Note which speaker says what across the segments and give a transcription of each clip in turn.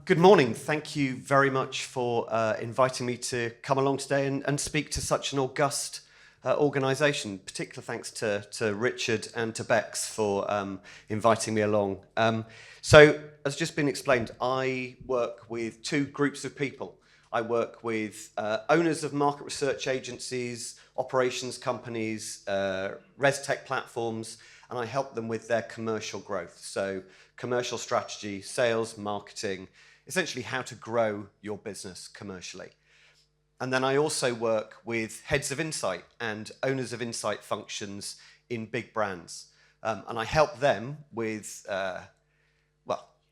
Speaker 1: Good morning. Thank you very much for inviting me to come along today and speak to such an august organisation. Particular thanks to Richard and to Bex for inviting me along. So, as just been explained, I work with two groups of people. I work with owners of market research agencies, operations companies, res tech platforms, and I help them with their commercial growth. So commercial strategy, sales, marketing, essentially how to grow your business commercially. And then I also work with heads of insight and owners of insight functions in big brands. And I help them with,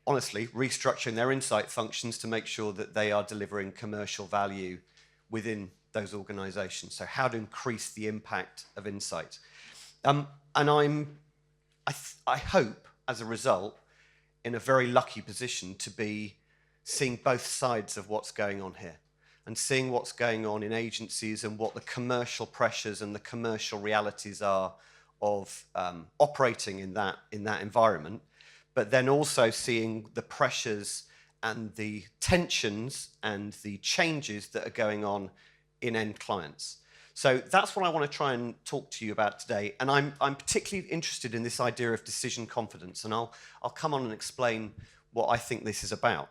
Speaker 1: honestly, restructuring their insight functions to make sure that they are delivering commercial value within those organizations. So how to increase the impact of insight. And I hope, as a result, in a very lucky position to be seeing both sides of what's going on here and seeing what's going on in agencies and what the commercial pressures and the commercial realities are of operating in that environment, but then also seeing the pressures and the tensions and the changes that are going on in end clients. So that's what I want to try and talk to you about today. And I'm particularly interested in this idea of decision confidence, and I'll come on and explain what I think this is about.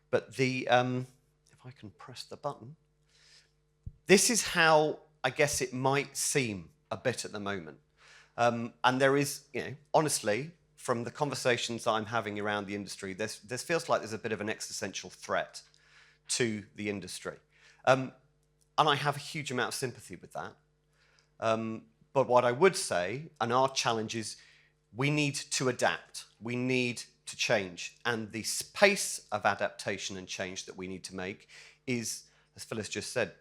Speaker 1: But if I can press the button, this is how I guess it might seem a bit at the moment. And there is, honestly, from the conversations that I'm having around the industry, this feels like there's a bit of an existential threat to the industry. And I have a huge amount of sympathy with that. But what I would say, and our challenge is, we need to adapt. We need to change. And the pace of adaptation and change that we need to make is, as Phyllis just said,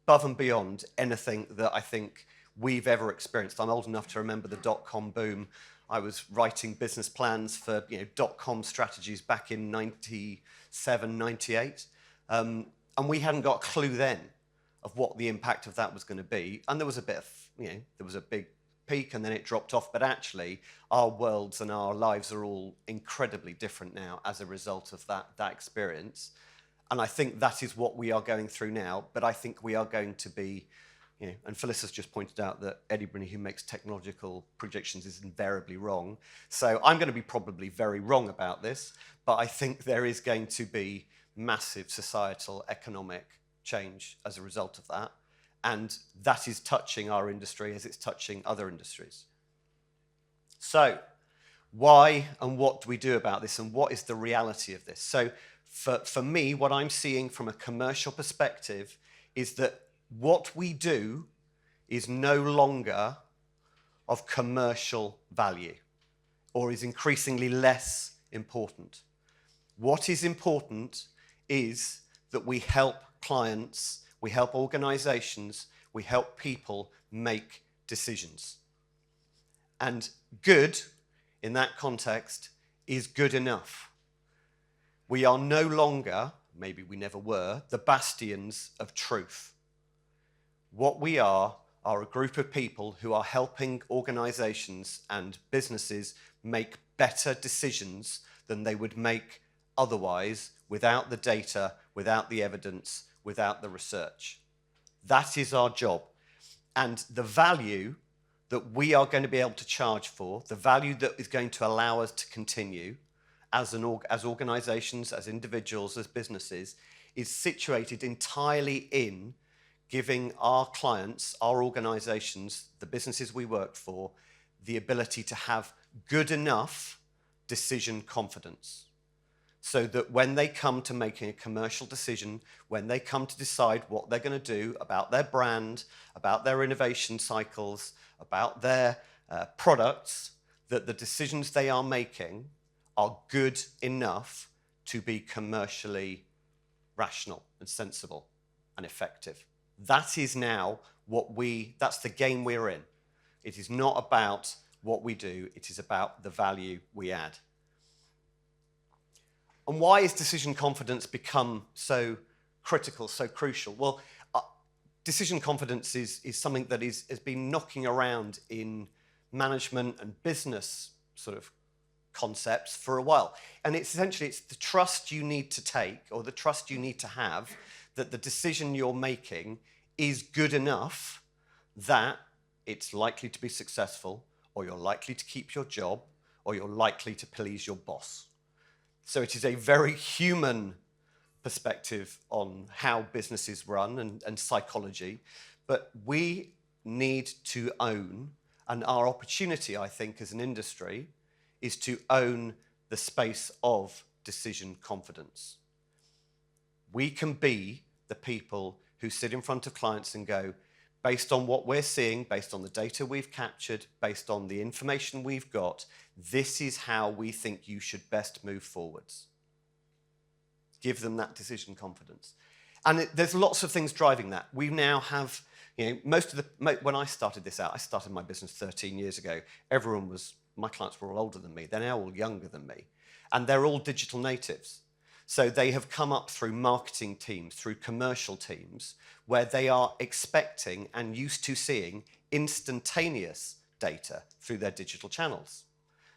Speaker 1: above and beyond anything that I think we've ever experienced. I'm old enough to remember the dot-com boom. I was writing business plans for dot-com strategies back in 97, 98. And we hadn't got a clue then of what the impact of that was going to be. And there was a bit of, there was a big peak and then it dropped off. But actually, our worlds and our lives are all incredibly different now as a result of that experience. And I think that is what we are going through now. But I think we are going to be, and Phyllis has just pointed out that anybody who makes technological predictions is invariably wrong. So I'm going to be probably very wrong about this. But I think there is going to be massive societal, economic change as a result of that, and that is touching our industry as it's touching other industries. So why and what do we do about this, and what is the reality of this? So for me, what I'm seeing from a commercial perspective is that what we do is no longer of commercial value, or is increasingly less important. What is important is that we help clients, we help organizations, we help people make decisions. And good, in that context, is good enough. We are no longer, maybe we never were, the bastions of truth. What we are a group of people who are helping organizations and businesses make better decisions than they would make otherwise, without the data, without the evidence, without the research. That is our job. And the value that we are going to be able to charge for, the value that is going to allow us to continue as organizations, as individuals, as businesses, is situated entirely in giving our clients, our organizations, the businesses we work for, the ability to have good enough decision confidence. So that when they come to making a commercial decision, when they come to decide what they're going to do about their brand, about their innovation cycles, about their products, that the decisions they are making are good enough to be commercially rational and sensible and effective. That is now that's the game we're in. It is not about what we do, it is about the value we add. And why has decision confidence become so critical, so crucial? Well, decision confidence is something that has been knocking around in management and business sort of concepts for a while. And it's the trust you need to take, or the trust you need to have, that the decision you're making is good enough that it's likely to be successful, or you're likely to keep your job, or you're likely to please your boss. So it is a very human perspective on how businesses run and psychology, but we need to own, and our opportunity, I think, as an industry, is to own the space of decision confidence. We can be the people who sit in front of clients and go, based on what we're seeing, based on the data we've captured, based on the information we've got, this is how we think you should best move forwards. Give them that decision confidence. And there's lots of things driving that. We now have, when I started this out, I started my business 13 years ago. My clients were all older than me. They're now all younger than me. And they're all digital natives. So they have come up through marketing teams, through commercial teams, where they are expecting and used to seeing instantaneous data through their digital channels.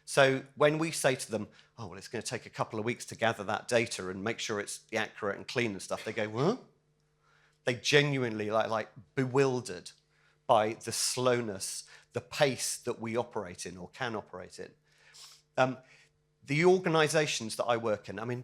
Speaker 1: So when we say to them, oh, well, it's going to take a couple of weeks to gather that data and make sure it's accurate and clean and stuff, they go, what? They genuinely like bewildered by the slowness, the pace that we operate in or can operate in. The organizations that I work in, I mean,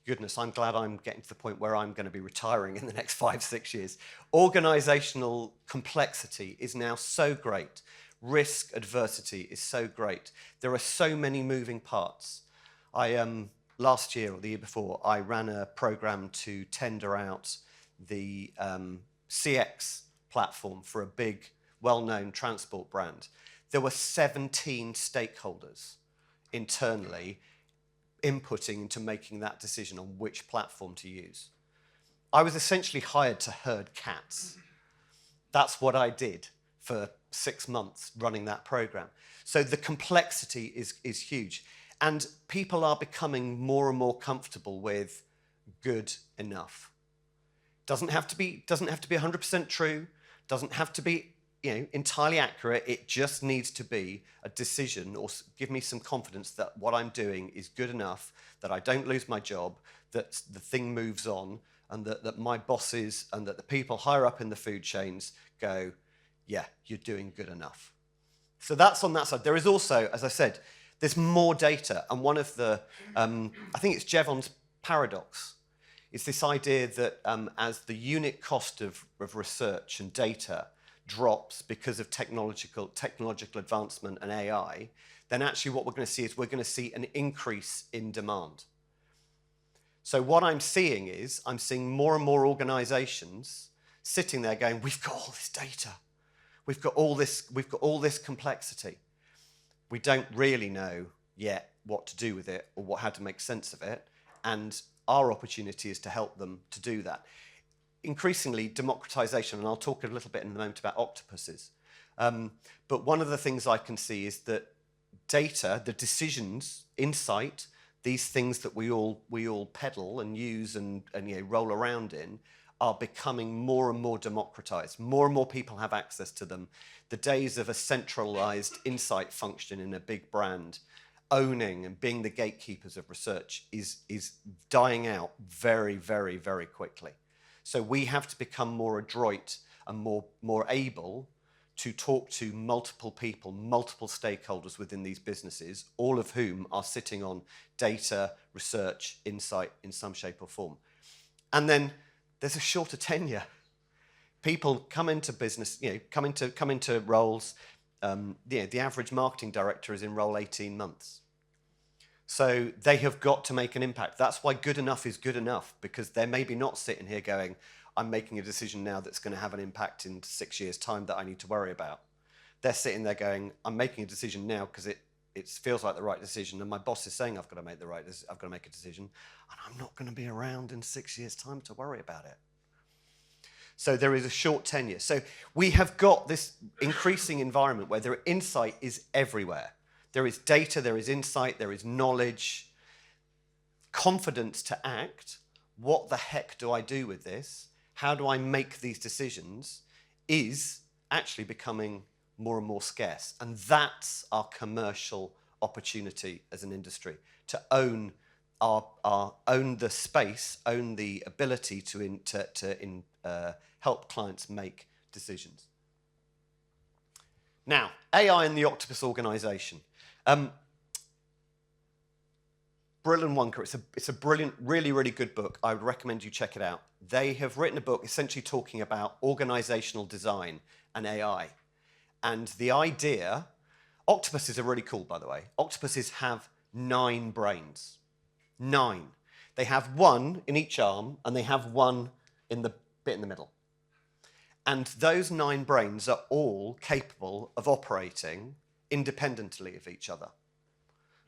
Speaker 1: goodness, I'm glad I'm getting to the point where I'm going to be retiring in the next 5-6 years. Organizational complexity is now so great. Risk adversity is so great. There are so many moving parts. Last year or the year before, I ran a program to tender out the CX platform for a big, well-known transport brand. There were 17 stakeholders internally inputting into making that decision on which platform to use. I was essentially hired to herd cats. That's what I did for 6 months running that program. So the complexity is huge. And people are becoming more and more comfortable with good enough. Doesn't have to be 100% true, doesn't have to be entirely accurate. It just needs to be a decision or give me some confidence that what I'm doing is good enough, that I don't lose my job, that the thing moves on, and that my bosses and that the people higher up in the food chains go, yeah, you're doing good enough. So that's on that side. There is also, as I said, there's more data. And one of the, I think it's Jevon's paradox, is this idea that as the unit cost of research and data drops because of technological advancement and AI, then actually what we're going to see is we're going to see an increase in demand. So what I'm seeing is I'm seeing more and more organizations sitting there going, we've got all this data. We've got all this complexity. We don't really know yet what to do with it or how to make sense of it. And our opportunity is to help them to do that. Increasingly, democratization, and I'll talk a little bit in a moment about octopuses. But one of the things I can see is that data, the decisions, insight, these things that we all peddle and use and roll around in, are becoming more and more democratized. More and more people have access to them. The days of a centralized insight function in a big brand owning and being the gatekeepers of research is dying out very, very, very quickly. So we have to become more adroit and more able to talk to multiple people, multiple stakeholders within these businesses, all of whom are sitting on data, research, insight in some shape or form. And then there's a shorter tenure. People come into business, come into roles. The average marketing director is in role 18 months. So they have got to make an impact. That's why good enough is good enough, because they're maybe not sitting here going, I'm making a decision now that's going to have an impact in 6 years' time that I need to worry about. They're sitting there going, I'm making a decision now because it feels like the right decision, and my boss is saying I've got to make a decision, and I'm not going to be around in 6 years' time to worry about it. So there is a short tenure. So we have got this increasing environment where insight is everywhere. There is data, there is insight, there is knowledge, confidence to act. What the heck do I do with this? How do I make these decisions? Is actually becoming more and more scarce. And that's our commercial opportunity as an industry to own own the space, own the ability to help clients make decisions. Now, AI in the Octopus organization. Brill and Wonka, it's a brilliant, really, really good book. I would recommend you check it out. They have written a book essentially talking about organizational design and AI. And the idea, octopuses are really cool, by the way. Octopuses have 9 brains. 9. They have 1 in each arm, and they have 1 in the bit in the middle. And those 9 brains are all capable of operating independently of each other.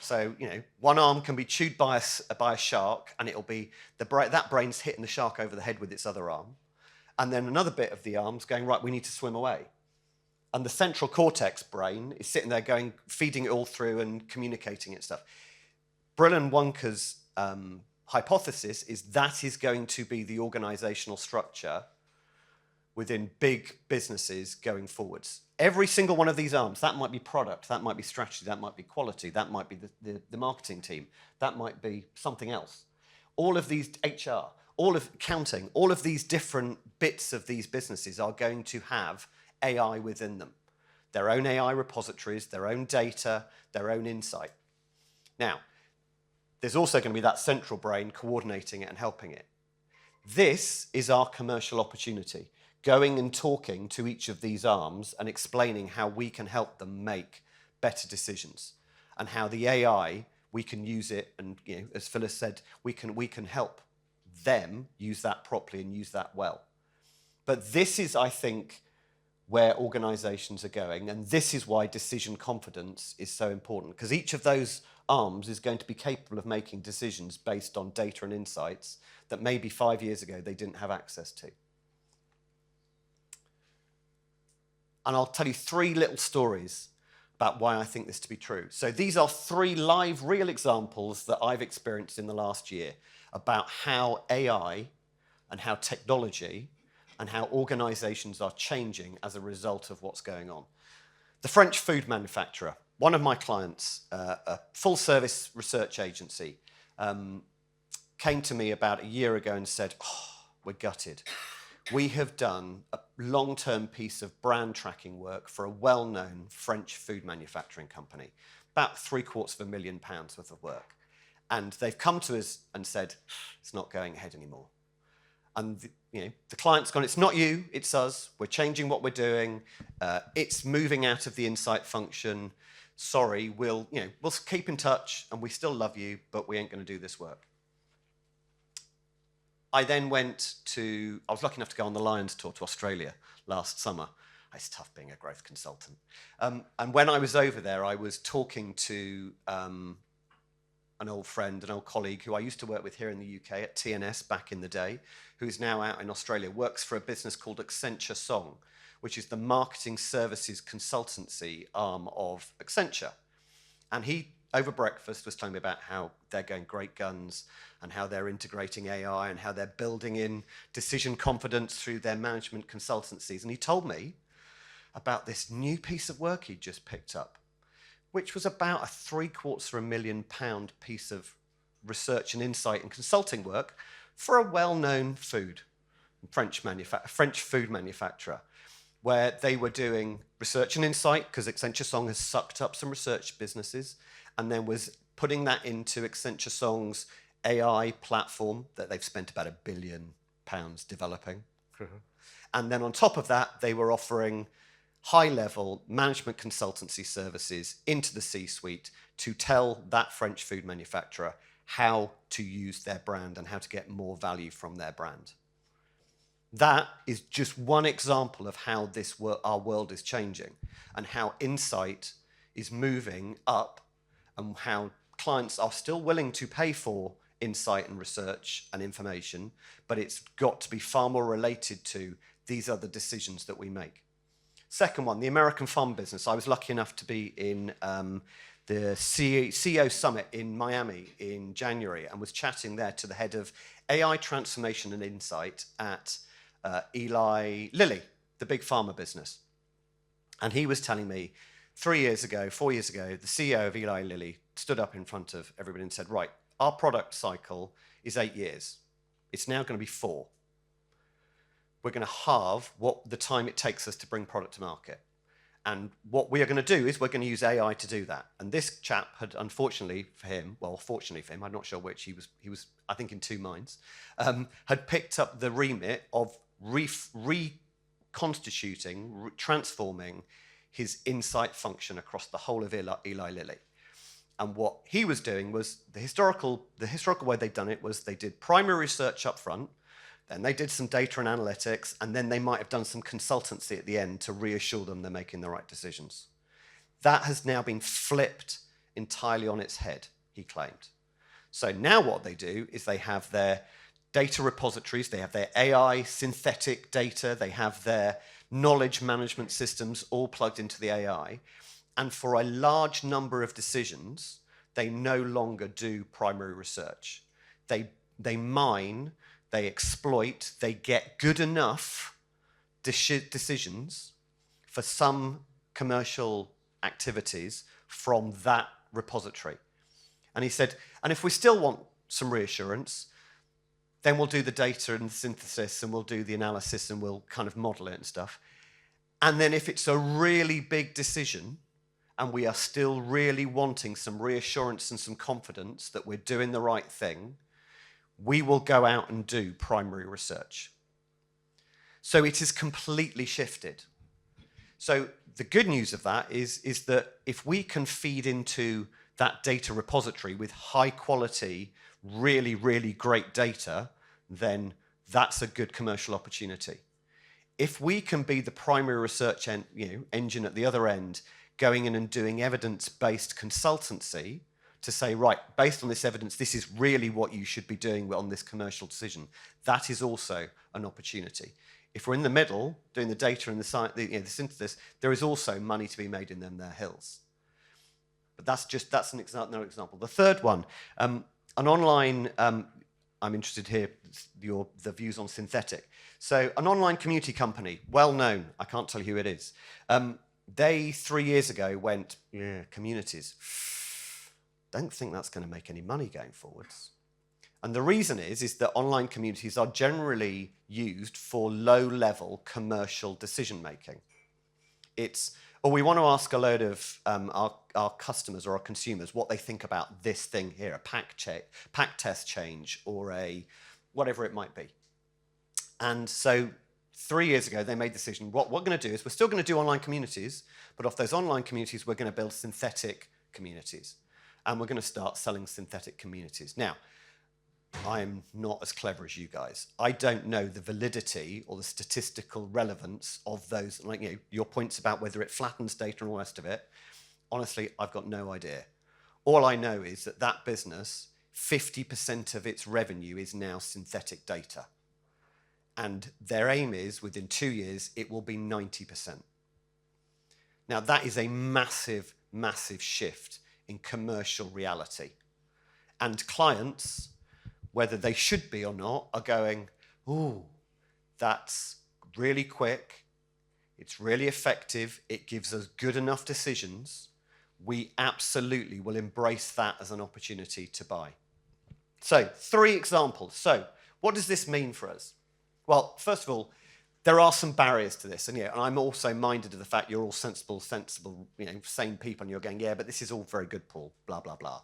Speaker 1: So, you know, one arm can be chewed by a shark, and it'll be that brain's hitting the shark over the head with its other arm. And then another bit of the arm's going, right, we need to swim away. And the central cortex brain is sitting there going, feeding it all through and communicating it stuff. Brill and Wonka's hypothesis is that is going to be the organizational structure within big businesses going forwards. Every single one of these arms, that might be product, that might be strategy, that might be quality, that might be the marketing team, that might be something else. All of these HR, all of accounting, all of these different bits of these businesses are going to have AI within them. Their own AI repositories, their own data, their own insight. Now, there's also going to be that central brain coordinating it and helping it. This is our commercial opportunity. Going and talking to each of these arms and explaining how we can help them make better decisions and how the AI, we can use it, and you know, as Phyllis said, we can help them use that properly and use that well. But this is, I think, where organizations are going, and this is why decision confidence is so important, because each of those arms is going to be capable of making decisions based on data and insights that maybe 5 years ago they didn't have access to. And I'll tell you 3 little stories about why I think this to be true. So these are 3 live, real examples that I've experienced in the last year about how AI and how technology and how organizations are changing as a result of what's going on. The French food manufacturer, one of my clients, a full-service research agency, came to me about a year ago and said, oh, we're gutted. We have done a long-term piece of brand tracking work for a well-known French food manufacturing company, about £750,000 worth of work. And they've come to us and said, it's not going ahead anymore. And the client's gone, it's not you, it's us. We're changing what we're doing. It's moving out of the insight function. Sorry, we'll keep in touch, and we still love you, but we ain't going to do this work. I then I was lucky enough to go on the Lions tour to Australia last summer. It's tough being a growth consultant. And when I was over there, I was talking to an old friend, an old colleague who I used to work with here in the UK at TNS back in the day, who's now out in Australia, works for a business called Accenture Song, which is the marketing services consultancy arm of Accenture. And he, over breakfast, was telling me about how they're going great guns and how they're integrating AI and how they're building in decision confidence through their management consultancies. And he told me about this new piece of work he'd just picked up, which was about a £750,000 piece of research and insight and consulting work for a well-known French food manufacturer, where they were doing research and insight, because Accenture Song has sucked up some research businesses, and then was putting that into Accenture Song's AI platform that they've spent about £1 billion developing. And then on top of that, they were offering high-level management consultancy services into the C-suite to tell that French food manufacturer how to use their brand and how to get more value from their brand. That is just one example of how our world is changing and how insight is moving up and how clients are still willing to pay for insight and research and information, but it's got to be far more related to these are the decisions that we make. Second one, the American farm business. I was lucky enough to be in the CEO Summit in Miami in January and was chatting there to the head of AI transformation and insight at Eli Lilly, the big pharma business. And he was telling me 4 years ago, the CEO of Eli Lilly stood up in front of everybody and said, right, our product cycle is 8 years. It's now going to be 4. We're going to halve the time it takes us to bring product to market. And what we are going to do is we're going to use AI to do that. And this chap had, unfortunately for him, well, fortunately for him, I'm not sure which, he was I think, in 2 minds, had picked up the remit of reconstituting, transforming his insight function across the whole of Eli Lilly. And what he was doing was, the historical way they'd done it was they did primary research up front, then they did some data and analytics, and then they might have done some consultancy at the end to reassure them they're making the right decisions. That has now been flipped entirely on its head, he claimed. So now what they do is they have their data repositories, they have their AI synthetic data, they have their knowledge management systems all plugged into the AI. And for a large number of decisions, they no longer do primary research. They mine, they exploit, they get good enough decisions for some commercial activities from that repository. And he said, and if we still want some reassurance, then we'll do the data and the synthesis and we'll do the analysis and we'll kind of model it and stuff. And then if it's a really big decision and we are still really wanting some reassurance and some confidence that we're doing the right thing, we will go out and do primary research. So it is completely shifted. So the good news of that is that if we can feed into that data repository with high quality, really, really great data, then that's a good commercial opportunity. If we can be the primary research engine at the other end, going in and doing evidence-based consultancy to say, right, based on this evidence, this is really what you should be doing on this commercial decision, that is also an opportunity. If we're in the middle, doing the data and the synthesis, there is also money to be made in them there hills. But that's another example. The third one, an online, I'm interested here, the views on synthetic. So an online community company, well known, I can't tell you who it is. They 3 years ago went, yeah, communities, don't think that's going to make any money going forwards. And the reason is that online communities are generally used for low-level commercial decision-making. It's, we want to ask a load of our customers or our consumers what they think about this thing here, a pack test change or a whatever it might be. And so 3 years ago, they made the decision, what we're going to do is we're still going to do online communities, but off those online communities, we're going to build synthetic communities. And we're going to start selling synthetic communities. Now, I'm not as clever as you guys. I don't know the validity or the statistical relevance of those, like your points about whether it flattens data and all the rest of it. Honestly, I've got no idea. All I know is that that business, 50% of its revenue is now synthetic data. And their aim is, within 2 years, it will be 90%. Now, that is a massive, massive shift in commercial reality. And clients, whether they should be or not, are going, ooh, that's really quick, it's really effective, it gives us good enough decisions, we absolutely will embrace that as an opportunity to buy. So, 3 examples. So, what does this mean for us? Well, first of all, there are some barriers to this, and I'm also minded of the fact you're all sensible, sane people, and you're going, yeah, but this is all very good, Paul, blah, blah, blah.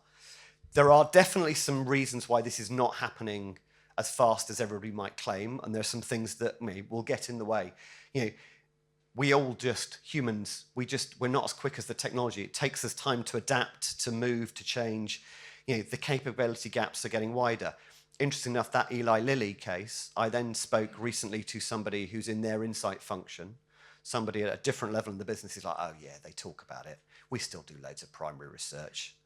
Speaker 1: There are definitely some reasons why this is not happening as fast as everybody might claim, and there's some things that will get in the way. We all just, humans, we're not as quick as the technology. It takes us time to adapt, to move, to change. The capability gaps are getting wider. Interesting enough, that Eli Lilly case, I then spoke recently to somebody who's in their insight function, somebody at a different level in the business is like, oh yeah, they talk about it. We still do loads of primary research.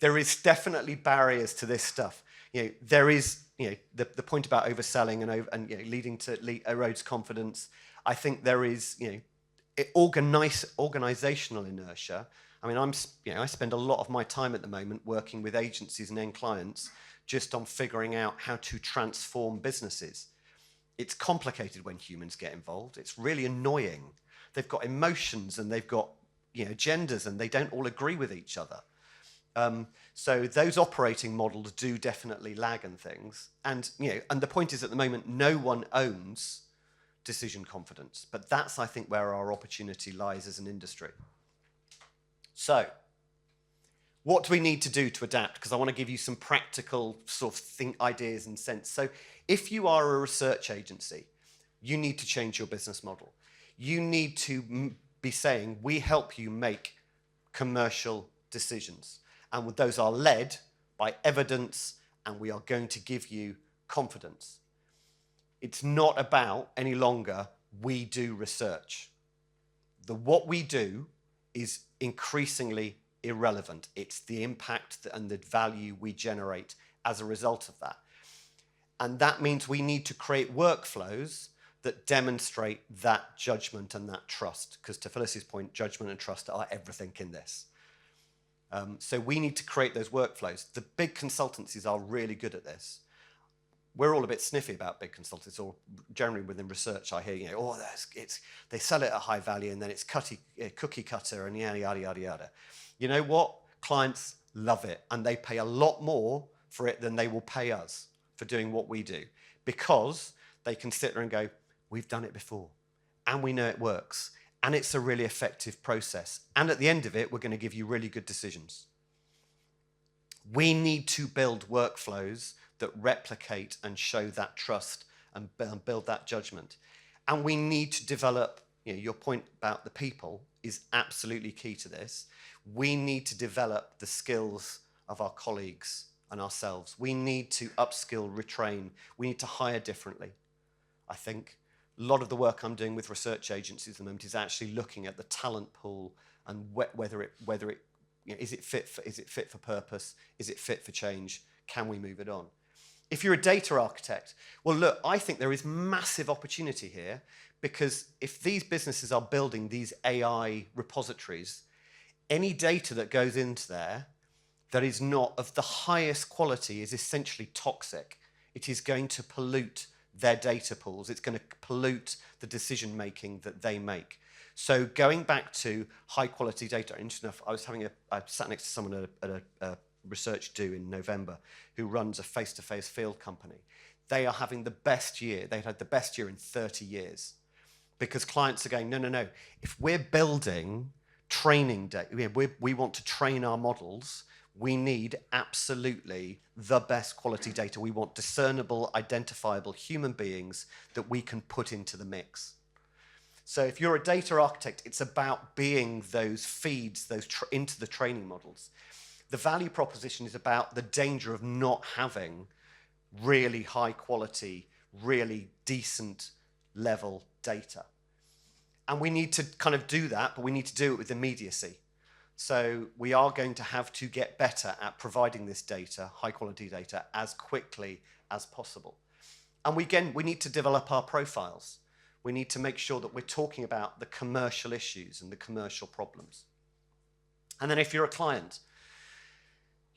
Speaker 1: There is definitely barriers to this stuff. There is, the point about overselling and leading to erodes confidence. I think there is, organizational inertia. I mean, I spend a lot of my time at the moment working with agencies and end clients just on figuring out how to transform businesses. It's complicated when humans get involved. It's really annoying they've got emotions and they've got genders, and they don't all agree with each other. So those operating models do definitely lag and things. And and the point is, at the moment, no one owns decision confidence. But that's, I think, where our opportunity lies as an industry. So what do we need to do to adapt? Because I want to give you some practical sort of ideas and sense. So if you are a research agency, you need to change your business model. You need to be saying, we help you make commercial decisions. And those are led by evidence, and we are going to give you confidence. It's not about any longer, we do research. What we do is increasingly irrelevant. It's the impact and the value we generate as a result of that. And that means we need to create workflows that demonstrate that judgment and that trust. Because to Phyllis's point, judgment and trust are everything in this. So we need to create those workflows. The big consultancies are really good at this. We're all a bit sniffy about big consultancies, or generally within research, I hear, they sell it at high value and then it's cookie cutter and yada, yada, yada, yada. You know what? Clients love it, and they pay a lot more for it than they will pay us for doing what we do, because they can sit there and go, we've done it before, and we know it works, and it's a really effective process. And at the end of it, we're going to give you really good decisions. We need to build workflows that replicate and show that trust and build that judgment. And we need to develop, your point about the people is absolutely key to this. We need to develop the skills of our colleagues and ourselves. We need to upskill, retrain. We need to hire differently. I think a lot of the work I'm doing with research agencies at the moment is actually looking at the talent pool and whether it is it fit for purpose? Is it fit for change? Can we move it on? If you're a data architect, well, look, I think there is massive opportunity here, because if these businesses are building these AI repositories, any data that goes into there that is not of the highest quality is essentially toxic. It is going to pollute their data pools. It's going to pollute the decision making that they make. So going back to high quality data, interesting enough, I sat next to someone at a research do in November who runs a face-to-face field company. They are having the best year. They've had the best year in 30 years, because clients are going, no. If we're building training data, we want to train our models, we need absolutely the best quality data. We want discernible, identifiable human beings that we can put into the mix. So if you're a data architect, it's about being those feeds into the training models. The value proposition is about the danger of not having really high quality, really decent level data. And we need to kind of do that, but we need to do it with immediacy. So we are going to have to get better at providing this data, high quality data, as quickly as possible. And we need to develop our profiles. We need to make sure that we're talking about the commercial issues and the commercial problems. And then if you're a client,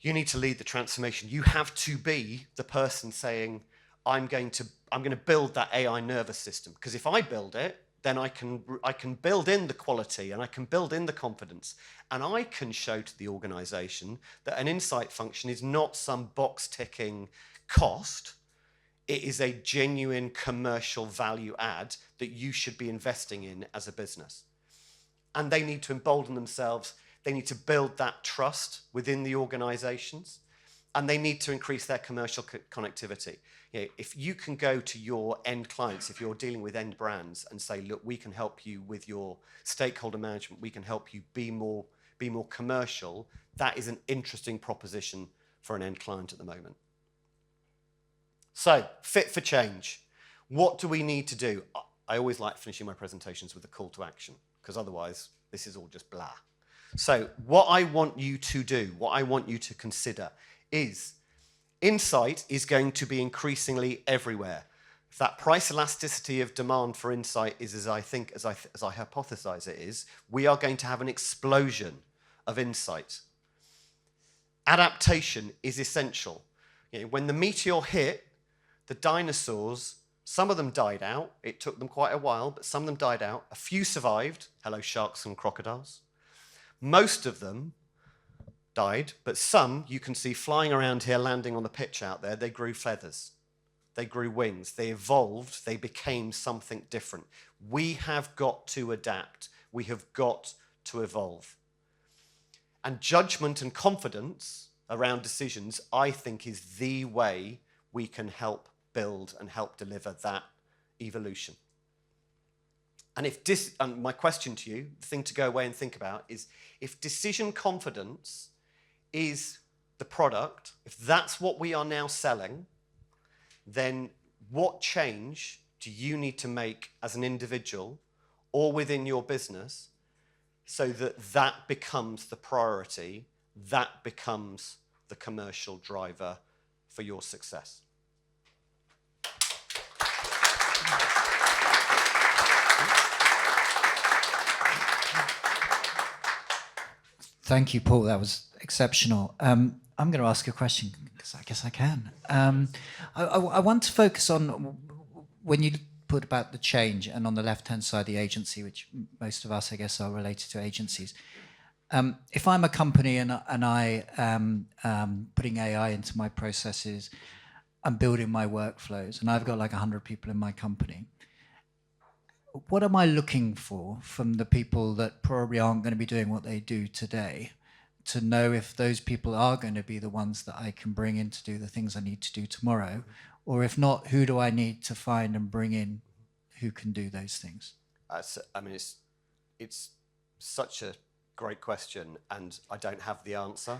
Speaker 1: you need to lead the transformation. You have to be the person saying, I'm going to build that AI nervous system, because if I build it, then I can build in the quality and I can build in the confidence, and I can show to the organization that an insight function is not some box ticking cost. It is a genuine commercial value add that you should be investing in as a business. And they need to embolden themselves. They need to build that trust within the organizations, and they need to increase their commercial connectivity. If you can go to your end clients, if you're dealing with end brands, and say, look, we can help you with your stakeholder management, we can help you be more commercial, that is an interesting proposition for an end client at the moment. So, fit for change. What do we need to do? I always like finishing my presentations with a call to action, because otherwise this is all just blah. So what I want you to do, what I want you to consider is insight is going to be increasingly everywhere. If that price elasticity of demand for insight is as I hypothesize it is, we are going to have an explosion of insight. Adaptation is essential. When the meteor hit, the dinosaurs Some of them died out. It took them quite a while, but some of them died out. A few survived. Hello, sharks and crocodiles. Most of them died, but some you can see flying around here, landing on the pitch out there. They grew feathers. They grew wings. They evolved. They became something different. We have got to adapt. We have got to evolve. And judgment and confidence around decisions, I think, is the way we can help build and help deliver that evolution. And my question to you, the thing to go away and think about is, if decision confidence is the product, if that's what we are now selling, then what change do you need to make as an individual or within your business so that that becomes the priority, that becomes the commercial driver for your success?
Speaker 2: Thank you, Paul. That was exceptional. I'm going to ask you a question because I guess I can. I want to focus on when you put about the change, and on the left-hand side, the agency, which most of us, I guess, are related to agencies. If I'm a company and I am putting AI into my processes, I'm building my workflows, and I've got like 100 people in my company, what am I looking for from the people that probably aren't going to be doing what they do today, to know if those people are going to be the ones that I can bring in to do the things I need to do tomorrow? Or if not, who do I need to find and bring in who can do those things?
Speaker 1: I mean, it's such a great question, and I don't have the answer.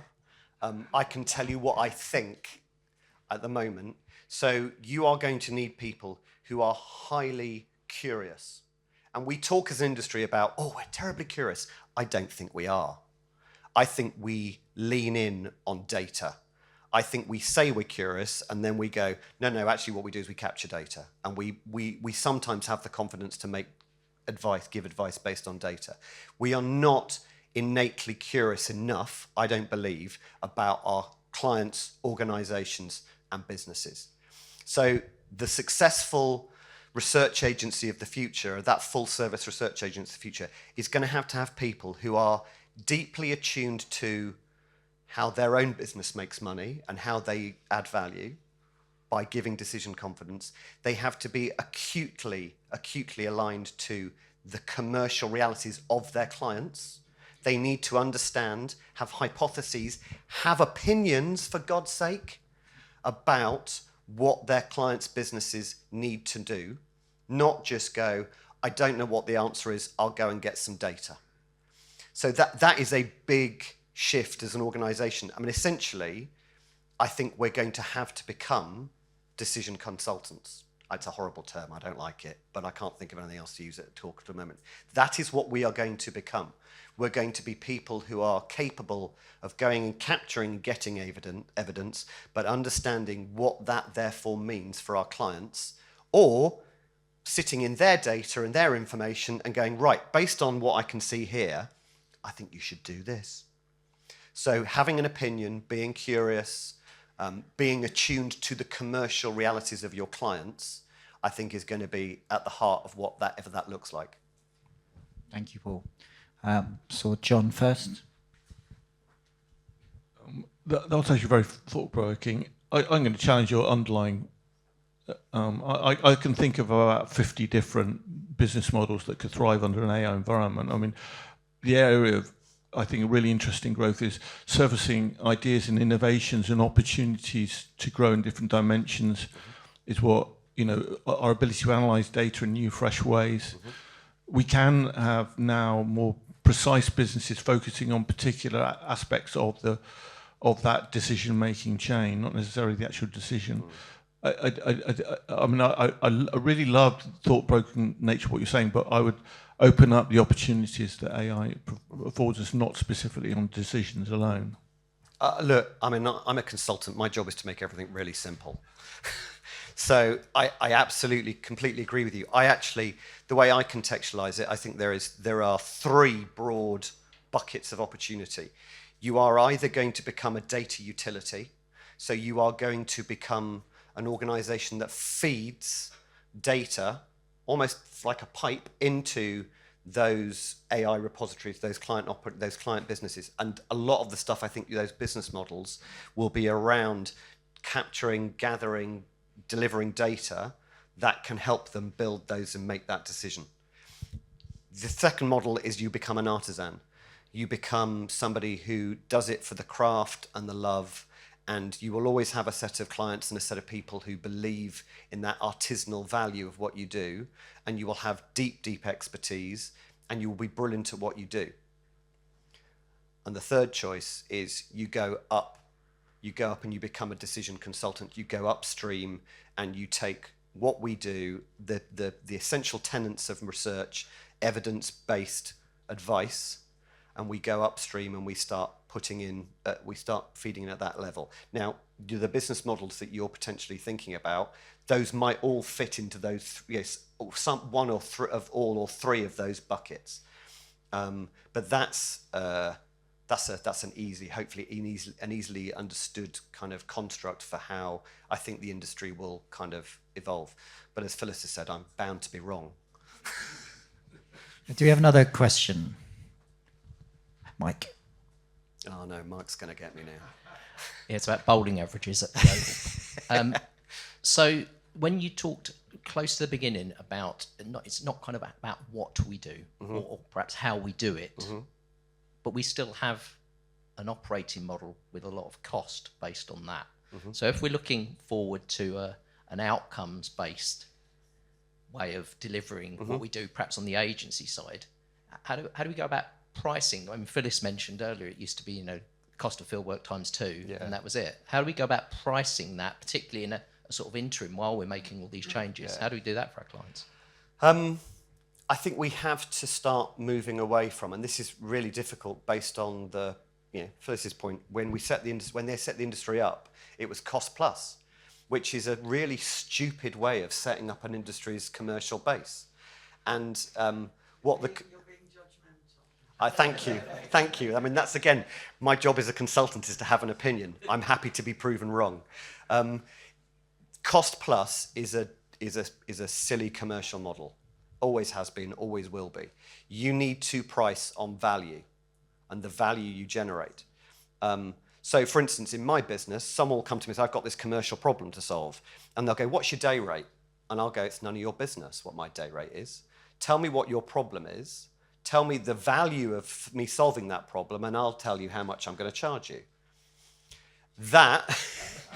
Speaker 1: I can tell you what I think at the moment. So you are going to need people who are highly curious. And we talk as an industry about, oh, we're terribly curious. I don't think we are. I think we lean in on data. I think we say we're curious, and then we go, no, actually what we do is we capture data. And we sometimes have the confidence to give advice based on data. We are not innately curious enough, I don't believe, about our clients, organizations, and businesses. So the successful research agency of the future, that full service research agency of the future, is going to have people who are deeply attuned to how their own business makes money and how they add value by giving decision confidence. They have to be acutely aligned to the commercial realities of their clients. They need to understand, have hypotheses, have opinions, for God's sake, about what their clients' businesses need to do, not just go, I don't know what the answer is, I'll go and get some data. So that is a big shift as an organization. I mean, essentially, I think we're going to have to become decision consultants. It's a horrible term, I don't like it, but I can't think of anything else to use it at talk at the moment. That is what we are going to become. We're going to be people who are capable of going and capturing and getting evidence, but understanding what that therefore means for our clients, or sitting in their data and their information and going, right, based on what I can see here, I think you should do this. So having an opinion, being curious, being attuned to the commercial realities of your clients, I think is going to be at the heart of whatever that looks like.
Speaker 2: Thank you, Paul. So John first.
Speaker 3: That's actually very thought-provoking. I'm going to challenge your underlying. I can think of about 50 different business models that could thrive under an AI environment. I mean, the area of, I think, a really interesting growth is servicing ideas and innovations and opportunities to grow in different dimensions. Is what, our ability to analyze data in new, fresh ways. We can have now more precise businesses focusing on particular aspects of that decision-making chain, not necessarily the actual decision. I mean, I really loved the thought-provoking nature of what you're saying, but I would open up the opportunities that AI affords us, not specifically on decisions alone.
Speaker 1: Look, I mean, I'm a consultant. My job is to make everything really simple. So I absolutely, completely agree with you. The way I contextualize it, I think there are three broad buckets of opportunity. You are either going to become a data utility, so you are going to become an organization that feeds data, almost like a pipe, into those AI repositories, those client businesses. And a lot of the stuff, I think, those business models will be around capturing, gathering, delivering data that can help them build those and make that decision. The second model is you become an artisan. You become somebody who does it for the craft and the love, and you will always have a set of clients and a set of people who believe in that artisanal value of what you do, and you will have deep, deep expertise, and you will be brilliant at what you do. And the third choice is you go up and you become a decision consultant. You go upstream and you take what we do, the essential tenets of research, evidence-based advice, and we go upstream and we start feeding in at that level. Now, the business models that you're potentially thinking about, those might all fit into those, yes, one or all or three of those buckets. But that's an easy, hopefully an easily understood kind of construct for how I think the industry will kind of evolve. But as Phyllis has said, I'm bound to be wrong.
Speaker 2: Do we have another question? Mike.
Speaker 1: Oh no, Mike's going to get me now.
Speaker 4: Yeah, it's about bowling averages at the Oval. So when you talked close to the beginning about, it's not kind of about what we do, or perhaps how we do it, but we still have an operating model with a lot of cost based on that. So if we're looking forward to an outcomes-based way of delivering what we do, perhaps on the agency side, how do we go about pricing? I mean, Phyllis mentioned earlier it used to be, cost of field work times 2, and that was it. How do we go about pricing that, particularly in a sort of interim while we're making all these changes? How do we do that for our clients?
Speaker 1: I think we have to start moving away from, and this is really difficult based on the, Phyllis's point, when they set the industry up, it was cost plus, which is a really stupid way of setting up an industry's commercial base. And what the... Thank you. I mean, that's, again, my job as a consultant is to have an opinion. I'm happy to be proven wrong. Cost plus is a silly commercial model. Always has been, always will be. You need to price on value and the value you generate. So, for instance, in my business, someone will come to me and say, I've got this commercial problem to solve. And they'll go, what's your day rate? And I'll go, it's none of your business what my day rate is. Tell me what your problem is. Tell me the value of me solving that problem, and I'll tell you how much I'm going to charge you. That's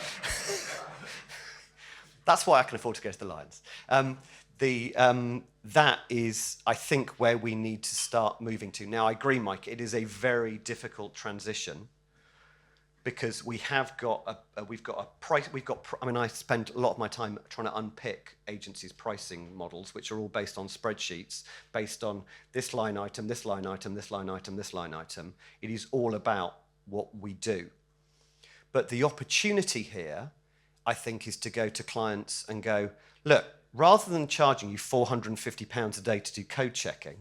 Speaker 1: why I can afford to go to the Lions. That is, I think, where we need to start moving to. Now, I agree, Mike, it is a very difficult transition because I spend a lot of my time trying to unpick agencies' pricing models, which are all based on spreadsheets, based on this line item, this line item, this line item, this line item. It is all about what we do. But the opportunity here, I think, is to go to clients and go, look, rather than charging you £450 a day to do code checking,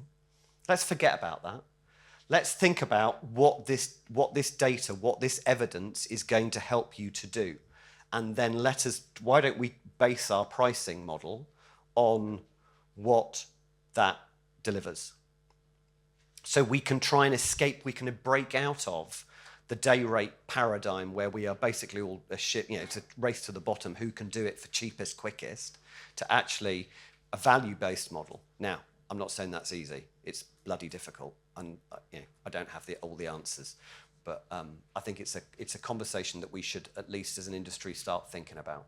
Speaker 1: let's forget about that. Let's think about what this data, what this evidence is going to help you to do. And then why don't we base our pricing model on what that delivers? So we can try and escape, we can break out of the day rate paradigm where we are basically all a shit, it's a race to the bottom, who can do it for cheapest, quickest, to actually a value-based model. Now, I'm not saying that's easy. It's bloody difficult, and I don't have all the answers. But I think it's a conversation that we should, at least as an industry, start thinking about.